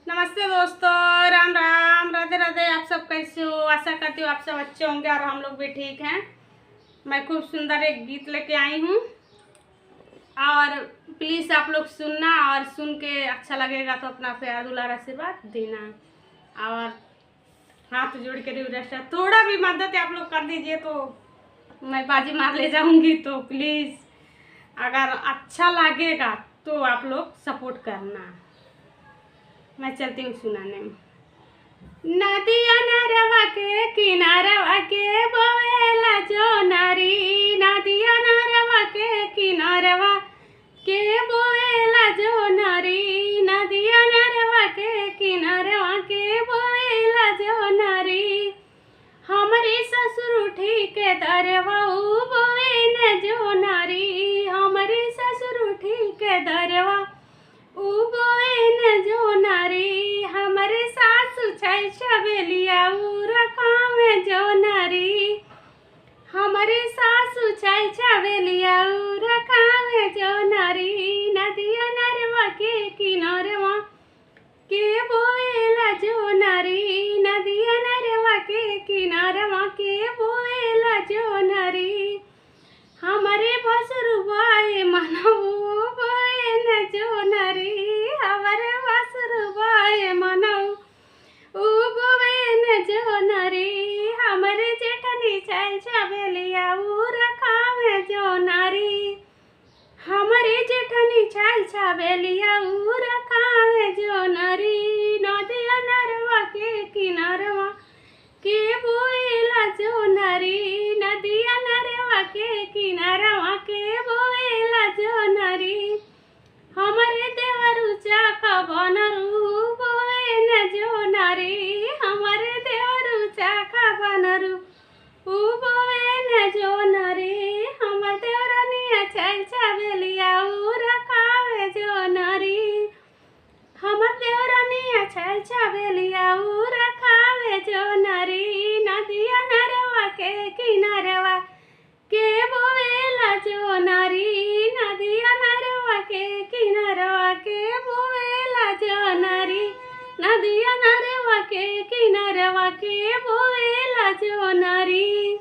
नमस्ते दोस्तों, राम राम, राधे राधे। आप सब कैसे हो? आशा करती हूँ आप सब अच्छे होंगे और हम लोग भी ठीक हैं। मैं खूब सुंदर एक गीत लेके आई हूँ और प्लीज़ आप लोग सुनना और सुन के अच्छा लगेगा तो अपना प्यार दुलार आशीर्वाद देना और हाथ जोड़ के रिक्वेस्ट है, थोड़ा भी मदद आप लोग कर दीजिए तो मैं बाजी मार ले जाऊंगी। तो प्लीज़ अगर अच्छा लगेगा तो आप लोग सपोर्ट करना। मैं चलती हूँ सुनाने में। नदिया नरवा के किनारवा के बोवेला जो नारी, नदिया नरवा के किनारवा के बोवेला जो नारी, नदिया नरवा के किनारवा के बोवेला जो नारी। हमारी ससुर ठीक दरवा बोवे न जो नारी, हमारी ससुर ठीक दरवा उबोए जो नारी। हमारे सासु छै छबेलिया रखा में जो नारी, हमारे सासु छै छबेलिया रखा में जो नारी। नदिया नरवा के किनारवा के बोएला जो नारी, नदिया नरवा के किनारवा के बोएला जो नारी। हमारे बसरुबाए मनबू बोए न जो नारी, हमारे बसरुबाए मनऊ बोए न जो नारी। हमारे जेठनी छै छबेलिया रखा में जो नारी, हमारे जेठनी छै छबेलिया रखा में जो नारी। नदिया नरवा के किनारवा के बोएला जो नारी, नदिया नरवा के किनारवा के बोएला जो नारी। हमारे देवरु चाका बनरू बोए न जो नारी, हमारे देवरु चाका बनरू बोए न जो नारी। हमर देवरनिया छै छबेलिया रखावे जो नारी, हमर देवरनिया छै छबेलिया रखावे जो नारी। नदिया नरवा के किनारवा के बोएला जो नारी, नदिया नरवा के किनारवा के बोएला जो नारी, नदिया नरवा के किनारवा के बोएला जो नारी।